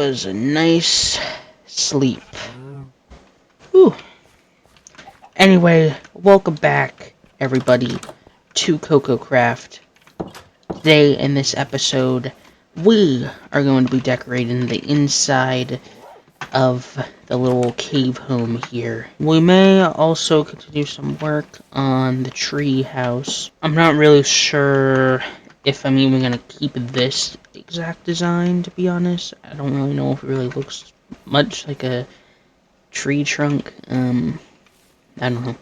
was a nice sleep. Whew. Anyway, welcome back, everybody, to Cococraft. Today, in this episode, we are going to be decorating the inside of the little cave home here. We may also continue some work on the tree house. I'm not really sure if I'm even going to keep this exact design, to be honest. I don't really know if it really looks much like a tree trunk. I don't know.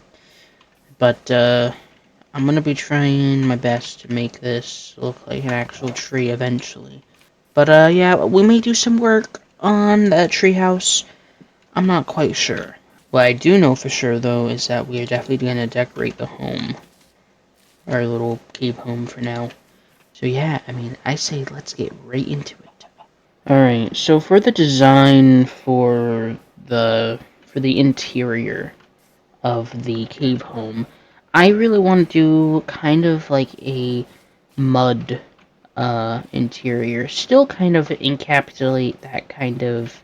But, I'm going to be trying my best to make this look like an actual tree eventually. But, yeah, we may do some work on that treehouse. I'm not quite sure. What I do know for sure, though, is that we are definitely going to decorate the home. Our little cave home for now. So, yeah, I mean, I say let's get right into it. Alright, so for the design for the interior of the cave home, I really want to do kind of like a mud interior. Still kind of encapsulate that kind of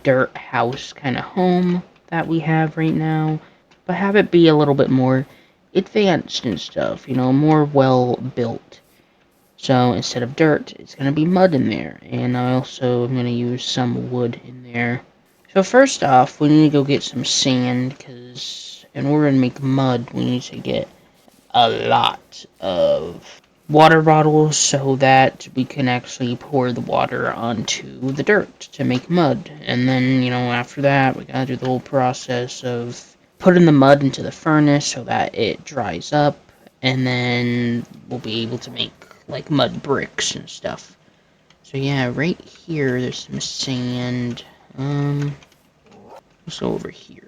dirt house kind of home that we have right now, but have it be a little bit more advanced and stuff, you know, more well built. So instead of dirt, it's going to be mud in there, and I also am going to use some wood in there. So first off, we need to go get some sand, because in order to make mud, we need to get a lot of water bottles so that we can actually pour the water onto the dirt to make mud. And then, you know, after that, we gotta do the whole process of putting the mud into the furnace so that it dries up, and then we'll be able to make, like, mud bricks and stuff. So yeah, right here, there's some sand. Let's go over here.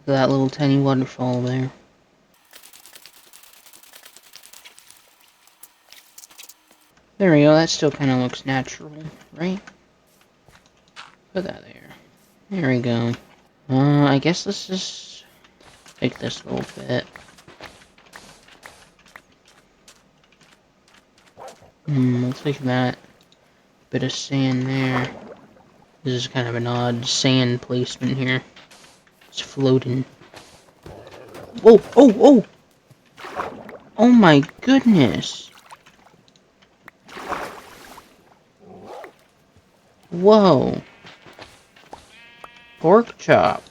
That little tiny waterfall there. There we go, that still kind of looks natural, right? Put that there. There we go. I guess let's just take this a little bit. We'll take that bit of sand there. This is kind of an odd sand placement here. It's floating. Whoa! Oh! Oh! Oh my goodness! Whoa! Pork chop.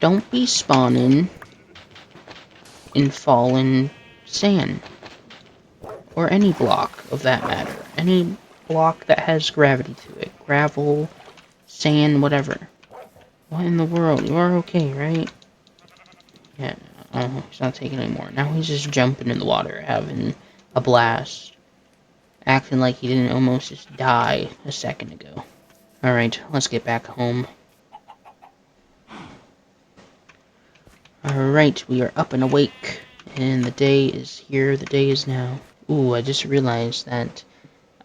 Don't be spawning in fallen sand. Or any block, of that matter. Any block that has gravity to it. Gravel, sand, whatever. What in the world? You are okay, right? Yeah, oh, he's not taking any more. Now he's just jumping in the water, having a blast. Acting like he didn't almost just die a second ago. Alright, let's get back home. Alright, we are up and awake. And the day is here, the day is now. Ooh, I just realized that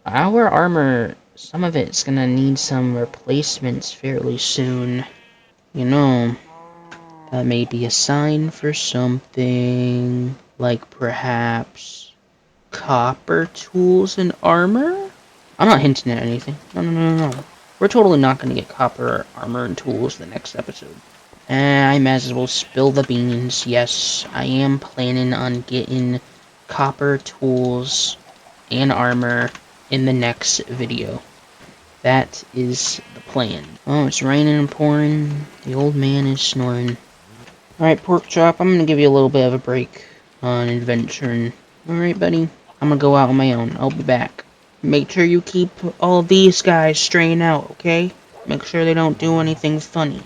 our armor, some of it's gonna need some replacements fairly soon. You know, that may be a sign for something, like perhaps copper tools and armor? I'm not hinting at anything. No. We're totally not gonna get copper armor and tools the next episode. I might as well spill the beans. Yes, I am planning on getting copper tools and armor in the next video. That is the plan. Oh, it's raining and pouring. The old man is snoring. Alright, Pork Chop, I'm gonna give you a little bit of a break on adventuring. Alright, buddy. I'm gonna go out on my own. I'll be back. Make sure you keep all these guys straying out, okay? Make sure they don't do anything funny.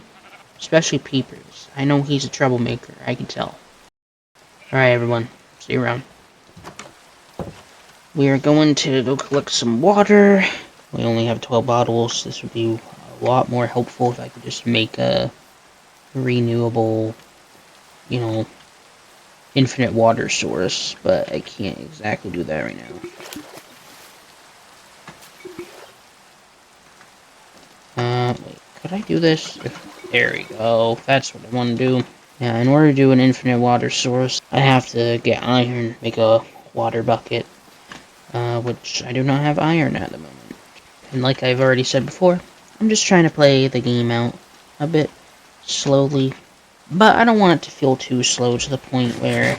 Especially Peepers. I know he's a troublemaker, I can tell. Alright, everyone. See you around. We are going to go collect some water. We only have 12 bottles. This would be a lot more helpful if I could just make a renewable, you know, infinite water source. But I can't exactly do that right now. Wait. Could I do this? There we go. That's what I want to do. Yeah, in order to do an infinite water source, I have to get iron, make a water bucket, which I do not have iron at the moment. And like I've already said before, I'm just trying to play the game out a bit slowly, but I don't want it to feel too slow to the point where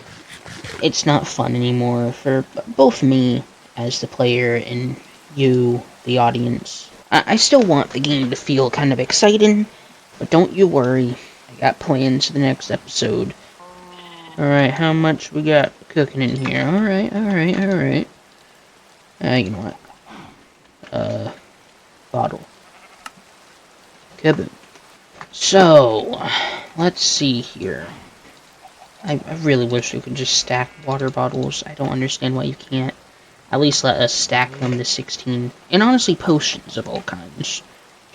it's not fun anymore for both me as the player and you, the audience. I still want the game to feel kind of exciting, but don't you worry, I got plans for the next episode. Alright, how much we got cooking in here? Alright. You know what? Bottle. Kaboom. So, let's see here. I really wish we could just stack water bottles. I don't understand why you can't. At least let us stack them to 16. And honestly, potions of all kinds.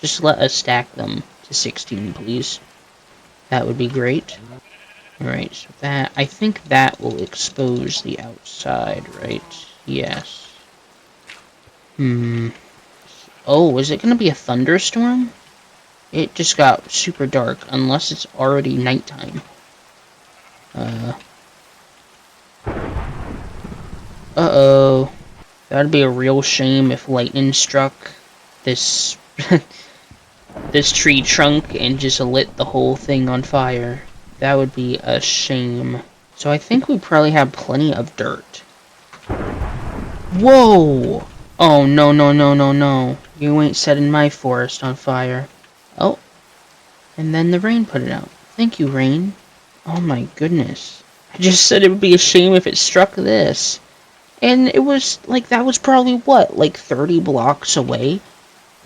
Just let us stack them to 16, please. That would be great. Alright, so that... I think that will expose the outside, right? Yes. Oh, is it gonna be a thunderstorm? It just got super dark, unless it's already nighttime. Uh-oh. That'd be a real shame if lightning struck this this tree trunk and just lit the whole thing on fire. That would be a shame. So I think we probably have plenty of dirt. Whoa! Oh, no. You ain't setting my forest on fire. Oh. And then the rain put it out. Thank you, rain. Oh my goodness. I just said it would be a shame if it struck this. And it was, like, that was probably, what, like 30 blocks away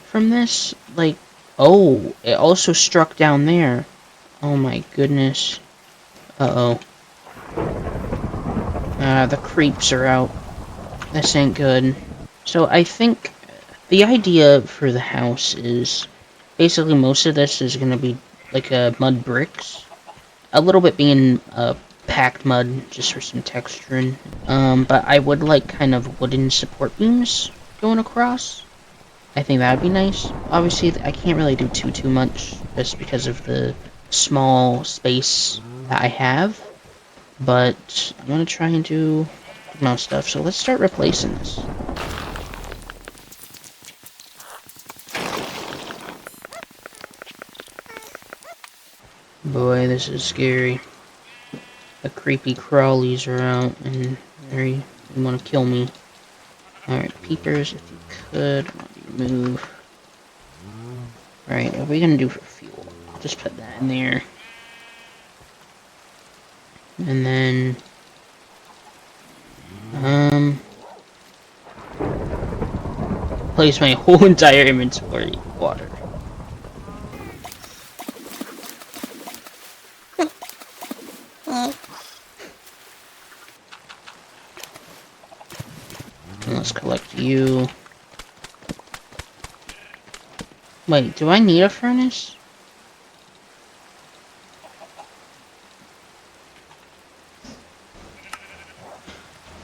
from this? Like, oh, it also struck down there. Oh my goodness. Uh-oh. The creeps are out. This ain't good. So I think the idea for the house is, basically most of this is going to be, like, mud bricks. A little bit being, packed mud, just for some texturing. But I would like kind of wooden support beams going across. I think that would be nice. Obviously, I can't really do too much, just because of the small space that I have. But I'm gonna try and do most stuff. So let's start replacing this. Boy, this is scary. The creepy crawlies are out, and they want to kill me. Alright, peepers, if you could, move. Alright, what are we gonna do for fuel? I'll just put that in there. And then... place my whole entire inventory of water. And let's collect you. Wait, do I need a furnace?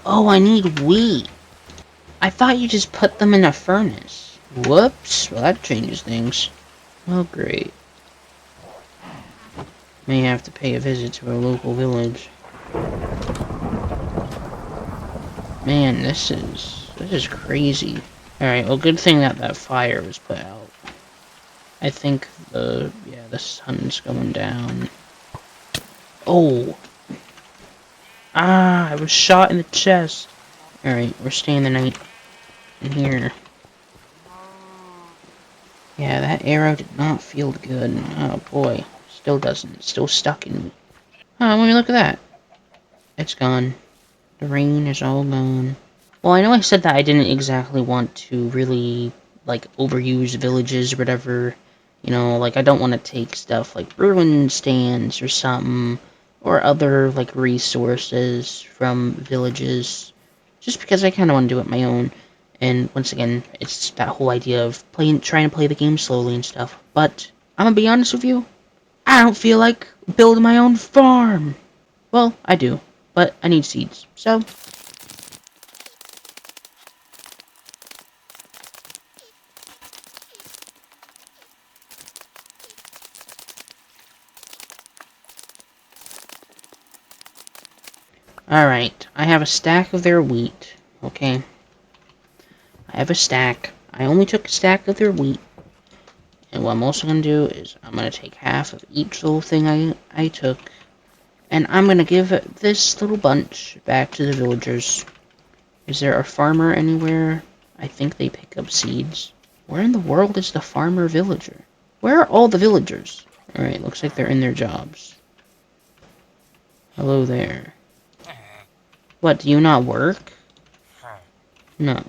Oh, I need wheat. I thought you just put them in a furnace. Whoops. Well, that changes things. Oh, great. May have to pay a visit to our local village. Man, this is crazy. Alright, well, good thing that that fire was put out. I think the sun's going down. Oh! Ah, I was shot in the chest. Alright, we're staying the night in here. Yeah, that arrow did not feel good. Oh boy, still doesn't. It's still stuck in me. Oh, let me look at that. It's gone. The rain is all gone. Well, I know I said that I didn't exactly want to really, like, overuse villages or whatever. You know, like, I don't want to take stuff like ruin stands or something, or other, like, resources from villages, just because I kind of want to do it my own. And once again, it's that whole idea of trying to play the game slowly and stuff. But, I'm gonna be honest with you, I don't feel like building my own farm. Well, I do, but I need seeds, so... Alright, I have a stack of their wheat, okay? I have a stack. I only took a stack of their wheat. And what I'm also going to do is I'm going to take half of each little thing I took. And I'm going to give this little bunch back to the villagers. Is there a farmer anywhere? I think they pick up seeds. Where in the world is the farmer villager? Where are all the villagers? Alright, looks like they're in their jobs. Hello there. What, do you not work? No.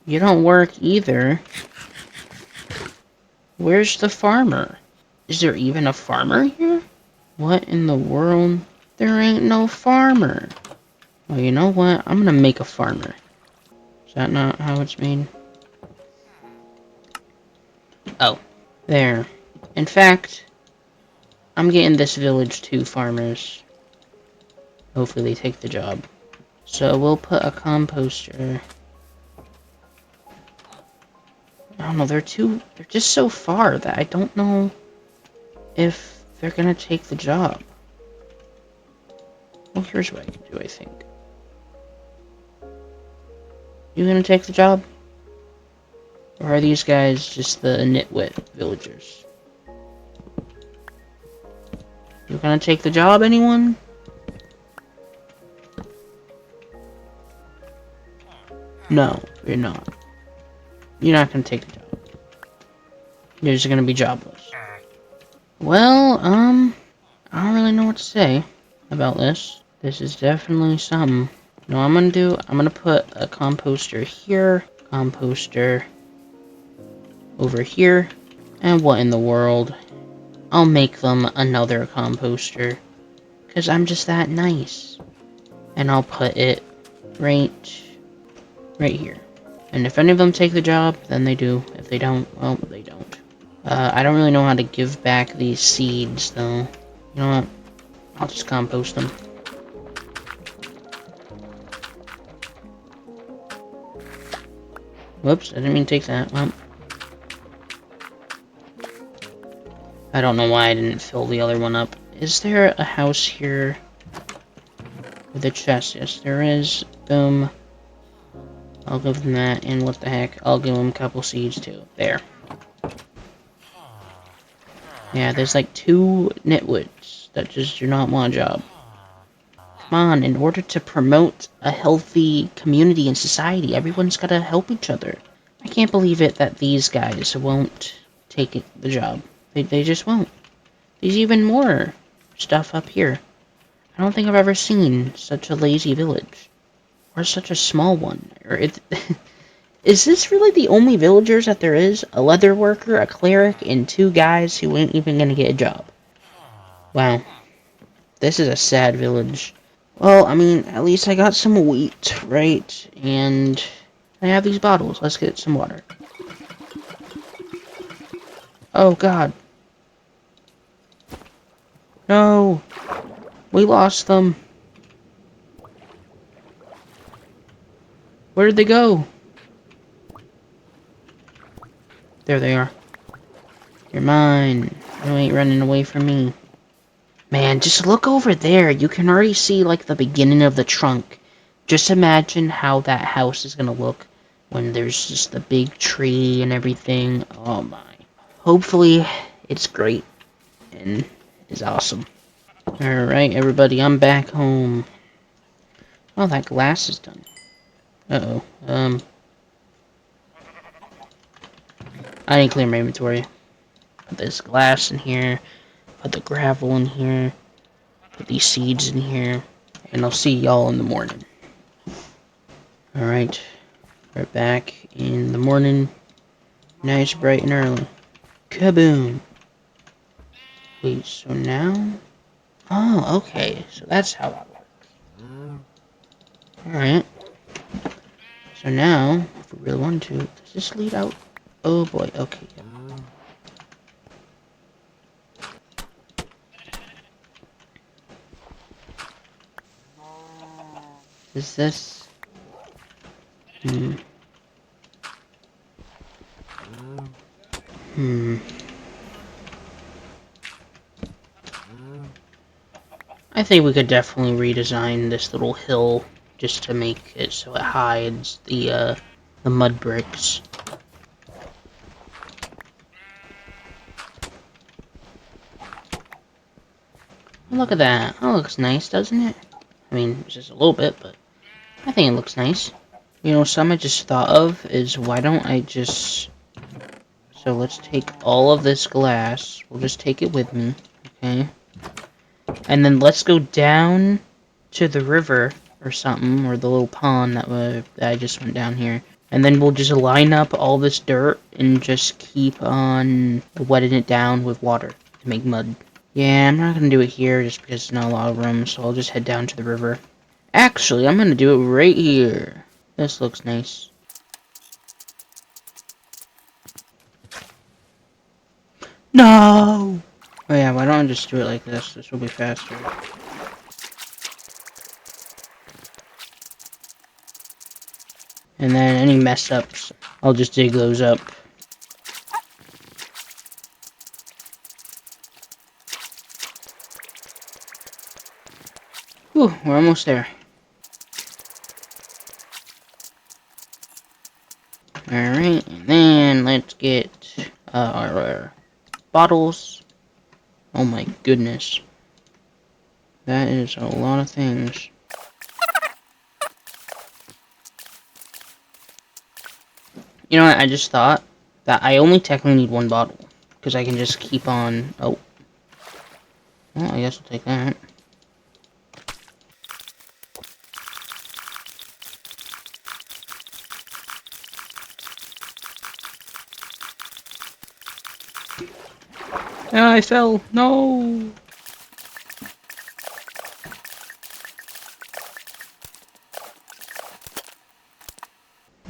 You don't work either. Where's the farmer? Is there even a farmer here? What in the world? There ain't no farmer. Well, you know what? I'm gonna make a farmer. Is that not how it's made? Oh, there. In fact, I'm getting this village 2 farmers. Hopefully they take the job. So we'll put a composter. I don't know, they're just so far that I don't know if they're gonna take the job. Well, here's what I can do, I think. You gonna take the job? Or are these guys just the nitwit villagers? You gonna take the job, anyone? No, you're not. You're not gonna take the job. You're just gonna be jobless. Well, I don't really know what to say about this. This is definitely something. You know what I'm gonna do? I'm gonna put a composter here, composter over here, and what in the world? I'll make them another composter, because I'm just that nice. And I'll put it right here. And if any of them take the job, then they do. If they don't, well, they don't. I don't really know how to give back these seeds, though. You know what? I'll just compost them. Whoops, I didn't mean to take that. Well, I don't know why I didn't fill the other one up. Is there a house here with a chest? Yes, there is. Boom. I'll give them that, and what the heck, I'll give them a couple seeds too. There. Yeah, there's like 2 nitwits that just do not want a job. Come on, in order to promote a healthy community and society, everyone's gotta help each other. I can't believe it that these guys won't take the job. They just won't. There's even more stuff up here. I don't think I've ever seen such a lazy village. Or such a small one. Is this really the only villagers that there is? A leather worker, a cleric, and 2 guys who ain't even gonna get a job. Wow. This is a sad village. Well, I mean, at least I got some wheat, right? And I have these bottles. Let's get some water. Oh, God. No. We lost them. Where did they go? There they are. You're mine. You ain't running away from me. Man, just look over there. You can already see, like, the beginning of the trunk. Just imagine how that house is gonna look when there's just the big tree and everything. Oh, my. Hopefully, it's great and is awesome. Alright, everybody, I'm back home. Oh, that glass is done. Uh-oh. I didn't clear my inventory. Put this glass in here. Put the gravel in here. Put these seeds in here. And I'll see y'all in the morning. Alright. Right back in the morning. Nice, bright and early. Kaboom! Wait, so now... Oh, okay. So that's how that works. Alright. So now, if we really want to, does this lead out? Oh boy, okay. Is this... I think we could definitely redesign this little hill just to make it so it hides the mud bricks. Look at that. That looks nice, doesn't it? I mean, it's just a little bit, but I think it looks nice. You know, something I just thought of is why don't I just... So let's take all of this glass. We'll just take it with me, okay? And then let's go down to the river or something, or the little pond that I just went down here. And then we'll just line up all this dirt and just keep on wetting it down with water to make mud. Yeah, I'm not gonna do it here just because there's not a lot of room, so I'll just head down to the river. Actually, I'm gonna do it right here. This looks nice. No! Oh yeah, why don't I just do it like this? This will be faster. And then any mess ups, I'll just dig those up. Whew, we're almost there. Alright, and then let's get our bottles. Oh my goodness. That is a lot of things. You know what, I just thought that I only technically need one bottle. Because I can just keep on... Oh. Well, I guess I'll take that. I fell. No.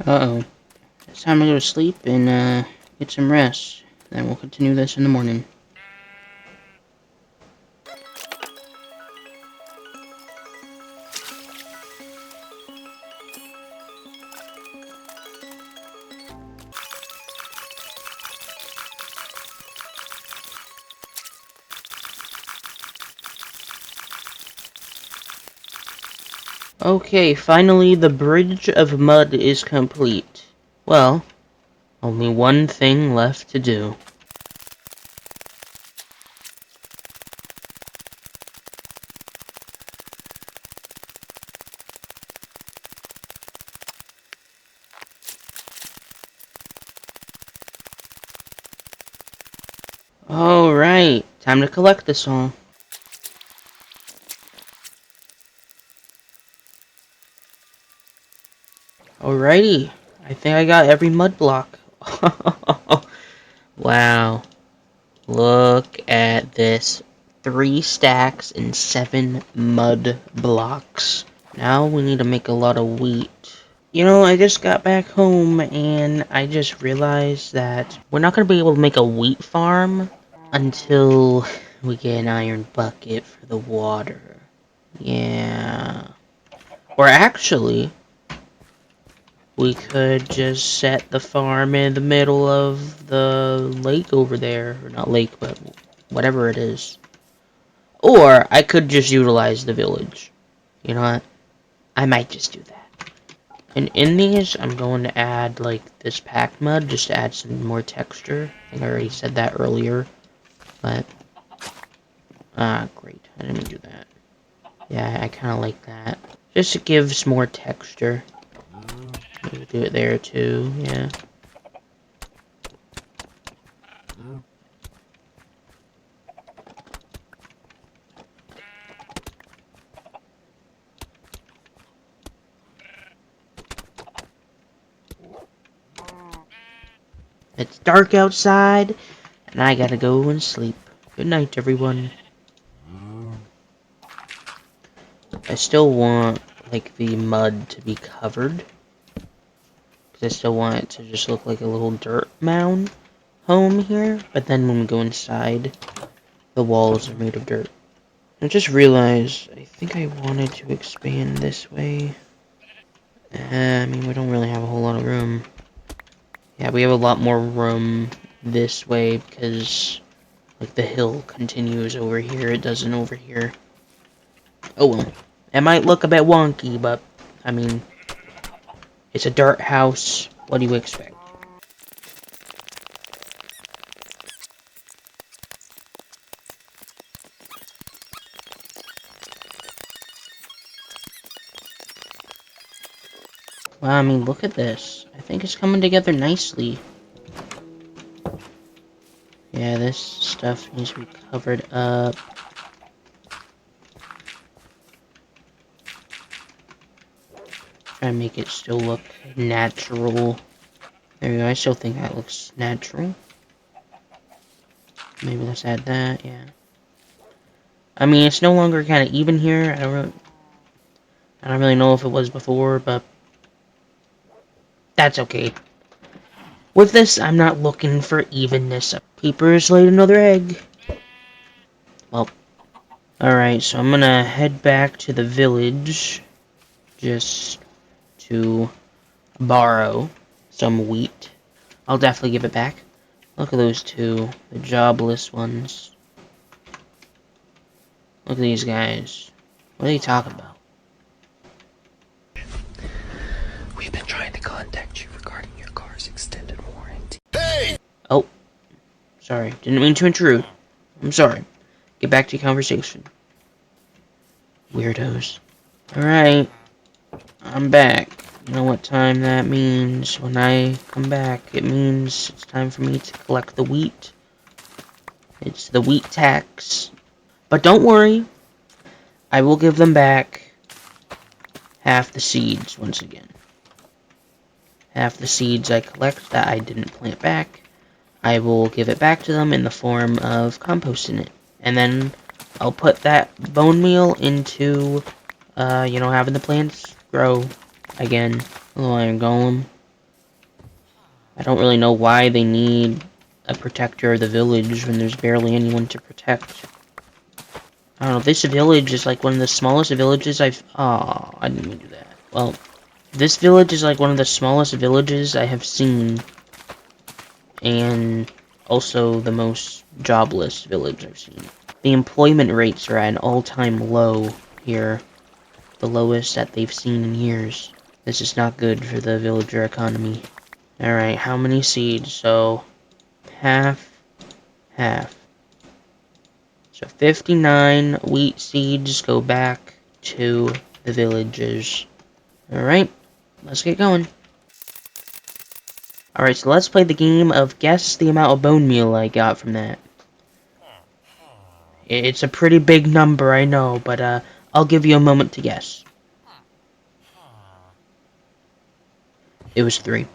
Uh-oh. It's time to go to sleep and get some rest. Then we'll continue this in the morning. Okay, finally the bridge of mud is complete. Well, only one thing left to do. Alright, time to collect this all. Alrighty, I think I got every mud block. Wow, look at this. 3 stacks and 7 mud blocks. Now we need to make a lot of wheat. You know, I just got back home and I just realized that we're not going to be able to make a wheat farm until we get an iron bucket for the water. Yeah. Or actually, we could just set the farm in the middle of the lake over there. Or not lake, but whatever it is. Or I could just utilize the village. You know what? I might just do that. And in these, I'm going to add, like, this packed mud, just to add some more texture. I think I already said that earlier. But, great. I didn't do that. Yeah, I kind of like that. Just to give some more texture. Maybe do it there, too, yeah. It's dark outside, and I gotta go and sleep. Good night, everyone. I still want, like, the mud to be covered. Because I still want it to just look like a little dirt mound home here. But then when we go inside, the walls are made of dirt. I just realized, I think I wanted to expand this way. I mean, we don't really have a whole lot of room. Yeah, we have a lot more room this way because, like, the hill continues over here. It doesn't over here. Oh well. It might look a bit wonky, but, I mean, it's a dirt house. What do you expect? Well, I mean, look at this. I think it's coming together nicely. Yeah, this stuff needs to be covered up. Try and make it still look natural. There we go, I still think that looks natural. Maybe let's add that, yeah. I mean, it's no longer kind of even here. I don't really know if it was before, but that's okay. With this, I'm not looking for evenness. Peepers laid another egg. Well, alright, so I'm gonna head back to the village just to borrow some wheat. I'll definitely give it back. Look at those two, the jobless ones. Look at these guys. What are they talking about? We've been trying to contact you regarding your car's extended warranty. Hey! Oh, sorry. Didn't mean to intrude. I'm sorry. Get back to your conversation. Weirdos. Alright. I'm back. You know what time that means when I come back? It means it's time for me to collect the wheat. It's the wheat tax. But don't worry. I will give them back half the seeds once again. Half the seeds I collect that I didn't plant back, I will give it back to them in the form of composting it. And then I'll put that bone meal into, having the plants grow again. Little iron golem. I don't really know why they need a protector of the village when there's barely anyone to protect. I don't know, this village is like one of the smallest villages I've... Aw, I didn't mean to do that. Well, this village is like one of the smallest villages I have seen. And also the most jobless village I've seen. The employment rates are at an all-time low here. The lowest that they've seen in years. This is not good for the villager economy. Alright, how many seeds? So, half. So 59 wheat seeds go back to the villagers. Alright, let's get going. Alright, so let's play the game of guess the amount of bone meal I got from that. It's a pretty big number, I know, but I'll give you a moment to guess. It was 3.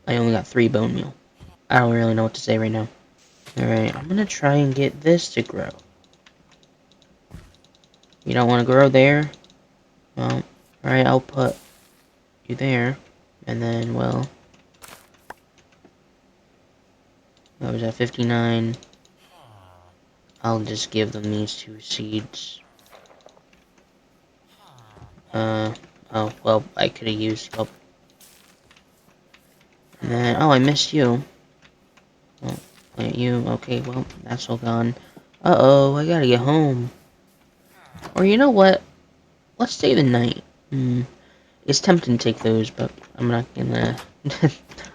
I only got 3 bone meal. I don't really know what to say right now. Alright, I'm gonna try and get this to grow. You don't want to grow there? Well, alright, I'll put you there. And then, well... What was that, 59? I'll just give them these 2 seeds. Oh, well, I could have used... Oh. And then, oh, I missed you. Well, plant you. Okay, well, that's all gone. Uh-oh, I gotta get home. Or you know what? Let's stay the night. It's tempting to take those, but I'm not gonna...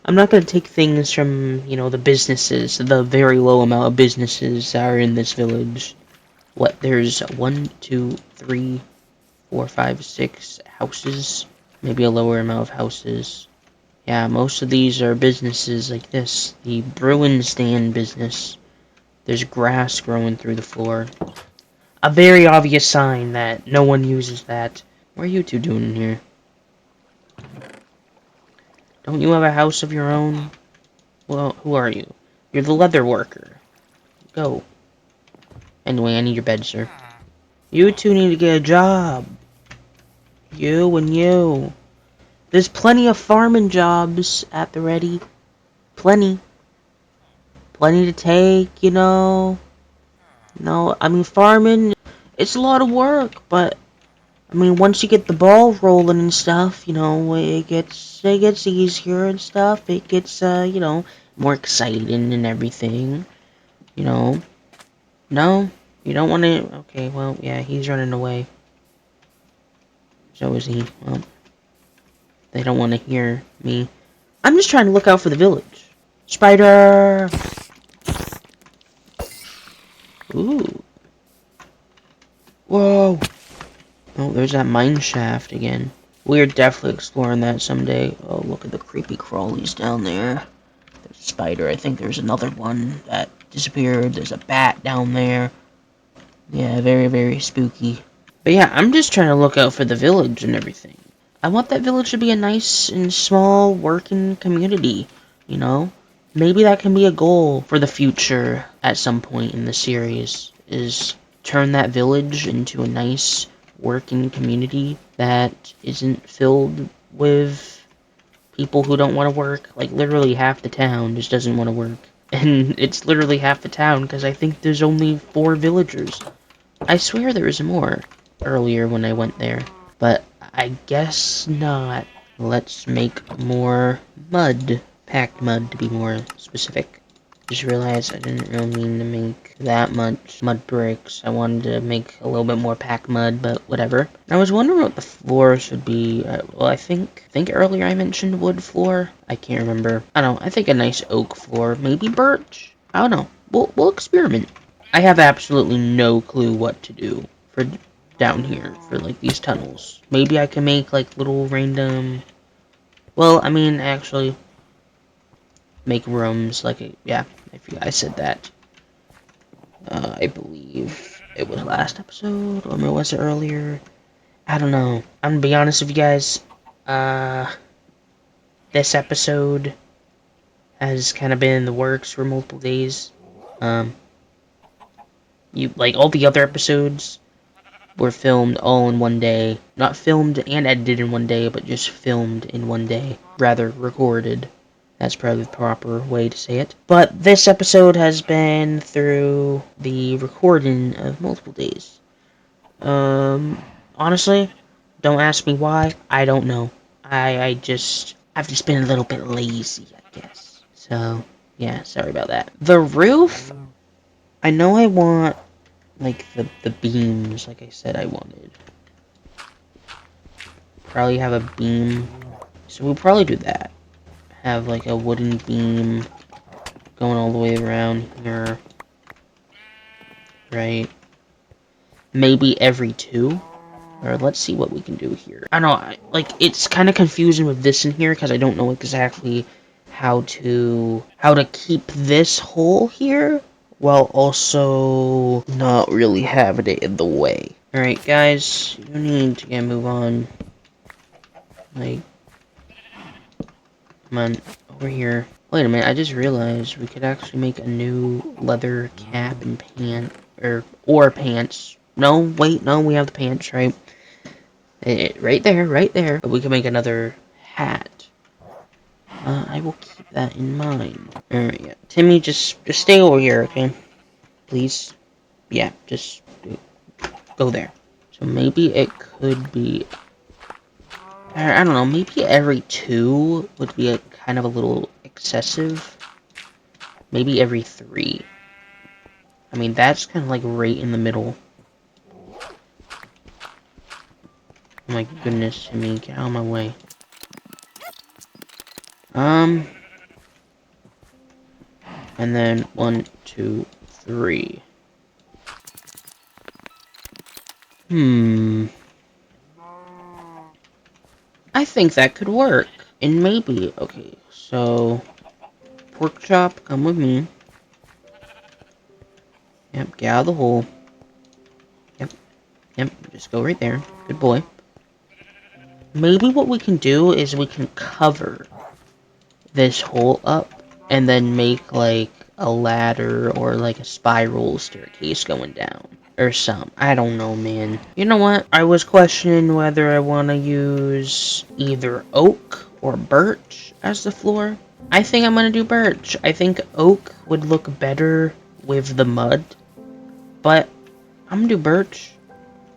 I'm not gonna take things from, the businesses, the very low amount of businesses that are in this village. What, there's 1, 2, 3, 4, 5, 6 houses? Maybe a lower amount of houses. Yeah, most of these are businesses like this. The Bruin stand business. There's grass growing through the floor. A very obvious sign that no one uses that. What are you two doing in here? Don't you have a house of your own? Well, who are you? You're the leather worker. Go. Anyway, I need your bed, sir. You two need to get a job. You and you. There's plenty of farming jobs at the ready. Plenty. Plenty to take, No, I mean, farming, it's a lot of work, but, I mean, once you get the ball rolling and stuff, it gets easier and stuff. It gets, more exciting and everything, No? You don't want to... Okay, well, yeah, he's running away. So is he. Well, they don't want to hear me. I'm just trying to look out for the village. Spider! Ooh. Whoa! Oh, there's that mine shaft again. We're definitely exploring that someday. Oh, look at the creepy crawlies down there. There's a spider. I think there's another one that disappeared. There's a bat down there. Yeah, very, very spooky. But yeah, I'm just trying to look out for the village and everything. I want that village to be a nice and small working community, you know? Maybe that can be a goal for the future at some point in the series, is turn that village into a nice working community that isn't filled with people who don't want to work. Like, literally half the town just doesn't want to work. And it's literally half the town, because I think there's only 4 villagers. I swear there was more earlier when I went there, but I guess not. Let's make more mud. Packed mud, to be more specific. Just realized I didn't really mean to make that much mud bricks. I wanted to make a little bit more packed mud, but whatever. I was wondering what the floor should be. Well, I think earlier I mentioned wood floor. I can't remember. I don't know. I think a nice oak floor. Maybe birch? I don't know. We'll experiment. I have absolutely no clue what to do for down here for like these tunnels. Maybe I can make like little random. Well, I mean, actually, make rooms like yeah. I said that. I believe it was last episode, or was it earlier? I don't know. I'm gonna be honest with you guys. This episode has kind of been in the works for multiple days. You like all the other episodes were filmed all in one day. Not filmed and edited in one day, but just filmed in one day. Rather, recorded. That's probably the proper way to say it. But this episode has been through the recording of multiple days. Honestly, don't ask me why. I don't know. I've just been a little bit lazy, I guess. So, yeah, sorry about that. The roof, I know I want like the beams, like I said I wanted. Probably have a beam. So we'll probably do that. Have like a wooden beam going all the way around here. Right? Maybe every 2. Or let's see what we can do here. I don't know, like, it's kind of confusing with this in here, because I don't know exactly how to keep this hole here, while also not really having it in the way. Alright, guys, you need to move on. Like, come on, over here. Wait a minute, I just realized we could actually make a new leather cap and pant, or pants. No, wait, no, we have the pants, right? Right there, right there. We can make another hat. I will keep that in mind. Alright, yeah. Timmy, just stay over here, okay? Please. Yeah, just go there. So maybe it could be... I don't know, maybe every 2 would be kind of a little excessive. Maybe every 3. I mean, that's kind of like right in the middle. Oh my goodness, Timmy, get out of my way. And then 1, 2, 3. I think that could work. And maybe, okay, so pork chop, come with me. Yep, get out of the hole. Yep, just go right there. Good boy. Maybe what we can do is we can cover this hole up and then make like a ladder or like a spiral staircase going down. Or some. I don't know, man. You know what? I was questioning whether I want to use either oak or birch as the floor. I think I'm going to do birch. I think oak would look better with the mud. But I'm going to do birch.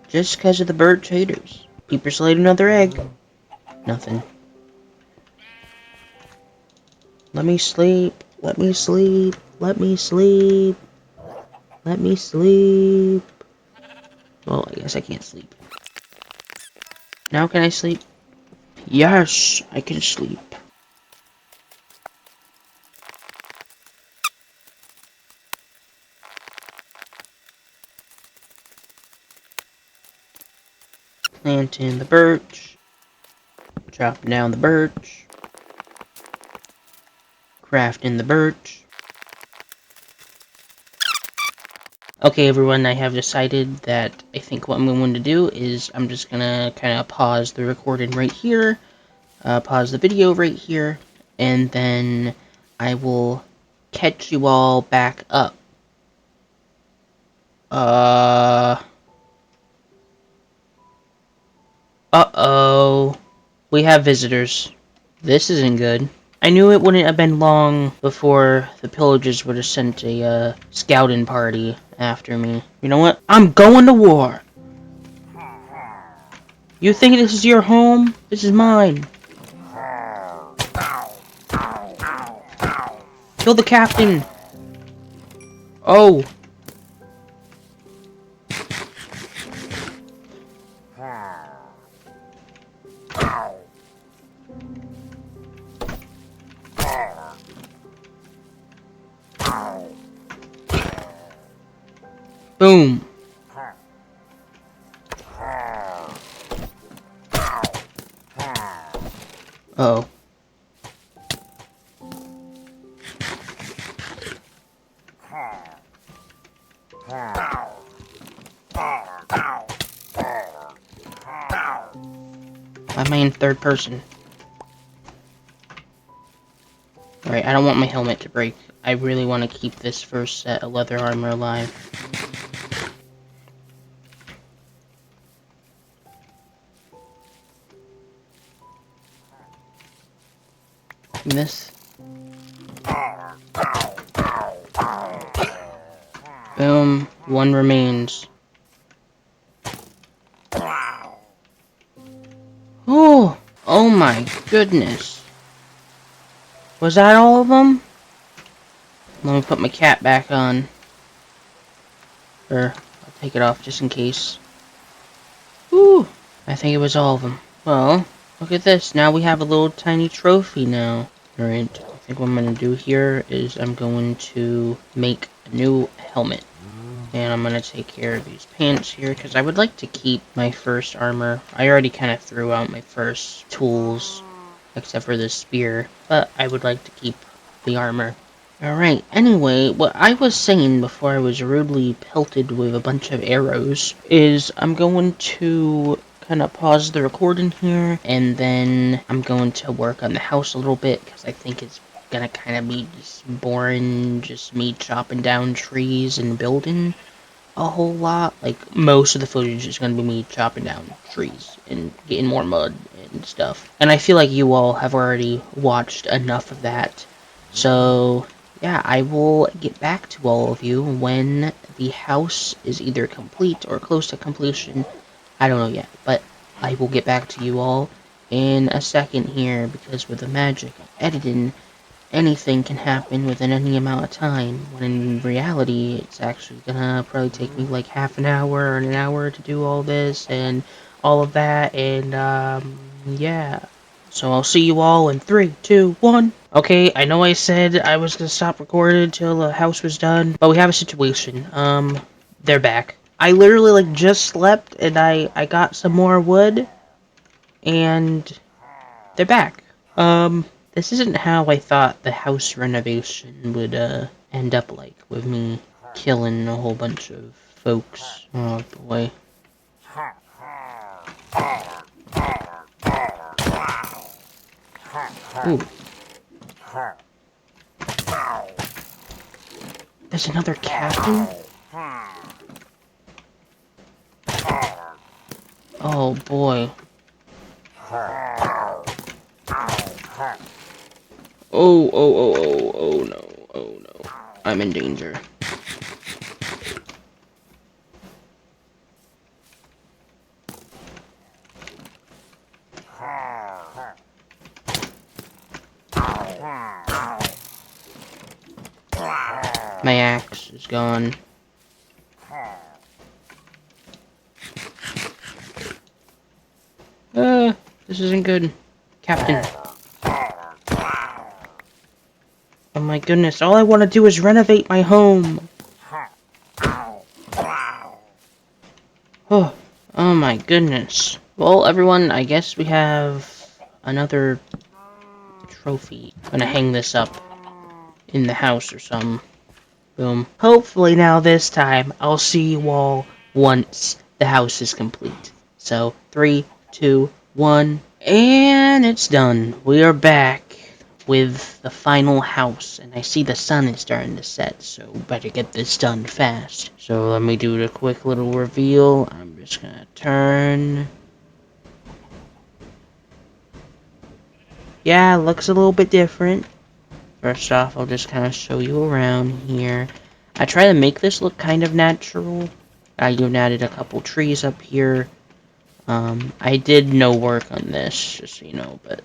Just because of the birch haters. Peepers laid another egg. Nothing. Let me sleep. Let me sleep. Let me sleep. Let me sleep. Well, I guess I can't sleep. Now can I sleep? Yes, I can sleep. Planting the birch. Chopping down the birch. Crafting the birch. Okay, everyone, I have decided that I think what I'm going to do is I'm just gonna kind of pause the recording right here, pause the video right here, and then I will catch you all back up. Uh-oh. We have visitors. This isn't good. I knew it wouldn't have been long before the pillagers would have sent a scouting party after me. You know what? I'm going to war! You think this is your home? This is mine. Kill the captain! Oh! Boom! Uh oh. Why am I in third person? Alright, I don't want my helmet to break. I really want to keep this first set of leather armor alive. This. Boom. One remains. Oh! Oh my goodness. Was that all of them? Let me put my cap back on. Or, I'll take it off just in case. Whew! I think it was all of them. Well, look at this. Now we have a little tiny trophy now. Alright, I think what I'm going to do here is I'm going to make a new helmet. And I'm going to take care of these pants here, because I would like to keep my first armor. I already kind of threw out my first tools, except for this spear. But I would like to keep the armor. Alright, anyway, what I was saying before I was rudely pelted with a bunch of arrows is I'm going to kind of pause the recording here, and then I'm going to work on the house a little bit, because I think it's gonna kind of be just boring, just me chopping down trees and building a whole lot. Like, most of the footage is gonna be me chopping down trees and getting more mud and stuff. And I feel like you all have already watched enough of that, so yeah, I will get back to all of you when the house is either complete or close to completion. I don't know yet, but I will get back to you all in a second here, because with the magic of editing, anything can happen within any amount of time, when in reality, it's actually gonna probably take me like half an hour or an hour to do all this and all of that, and yeah. So I'll see you all in 3, 2, 1. Okay, I know I said I was gonna stop recording until the house was done, but we have a situation. They're back. I literally like just slept, and I got some more wood, and they're back. This isn't how I thought the house renovation would end up like, with me killing a whole bunch of folks. Oh boy. Ooh. There's another captain? Oh boy. Oh no, oh no. I'm in danger. My axe is gone. This isn't good. Captain. Oh my goodness, all I want to do is renovate my home. Oh, oh my goodness. Well, everyone, I guess we have another trophy. I'm gonna hang this up in the house or something. Boom. Hopefully now this time, I'll see you all once the house is complete. So, 3, 2, 1, and it's done. We are back with the final house, and I see the sun is starting to set, so better get this done fast. So let me do the quick little reveal. I'm just gonna turn. Yeah, it looks a little bit different. First off, I'll just kind of show you around here. I try to make this look kind of natural. I even added a couple trees up here. I did no work on this, just so you know, but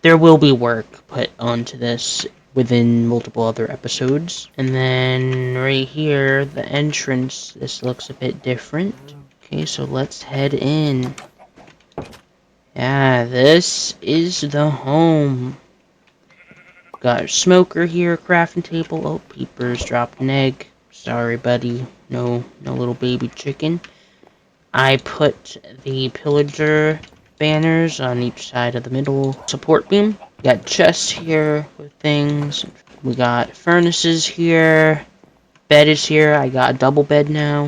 there will be work put onto this within multiple other episodes. And then right here, the entrance, this looks a bit different. Okay, so let's head in. Yeah, this is the home. Got a smoker here, crafting table. Oh, Peepers dropped an egg. Sorry, buddy. No little baby chicken. I put the pillager banners on each side of the middle support beam. Got chests here with things. We got furnaces here. Bed is here. I got a double bed now.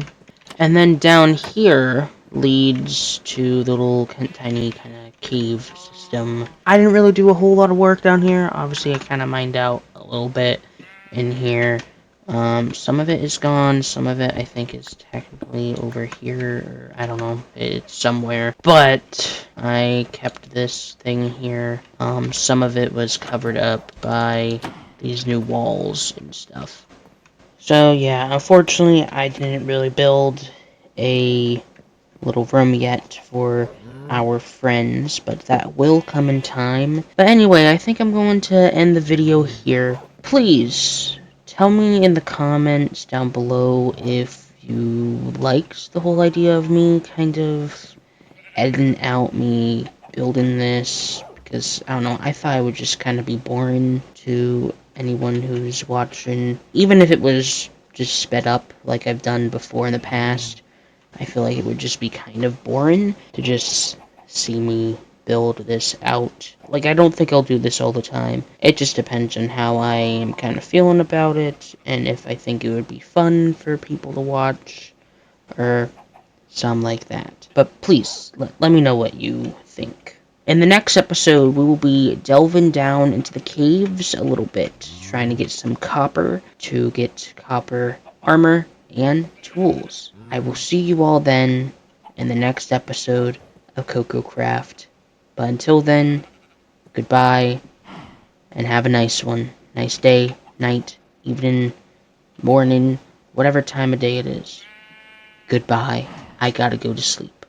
And then down here leads to the little tiny kind of cave system. I didn't really do a whole lot of work down here. Obviously, I kind of mined out a little bit in here. Some of it is gone. Some of it, I think, is technically over here. Or, I don't know. It's somewhere. But I kept this thing here. Some of it was covered up by these new walls and stuff. So yeah, unfortunately I didn't really build a little room yet for our friends, but that will come in time. But anyway, I think I'm going to end the video here. Please tell me in the comments down below if you liked the whole idea of me kind of editing out me building this, because I don't know, I thought it would just kind of be boring to anyone who's watching, even if it was just sped up like I've done before in the past. I feel like it would just be kind of boring to just see me build this out. Like, I don't think I'll do this all the time. It just depends on how I am kind of feeling about it, and if I think it would be fun for people to watch, or something like that. But please, let me know what you think. In the next episode, we will be delving down into the caves a little bit, trying to get some copper to get copper armor and tools. I will see you all then in the next episode of Cococraft. But until then, goodbye, and have a nice one. Nice day, night, evening, morning, whatever time of day it is. Goodbye. I gotta go to sleep.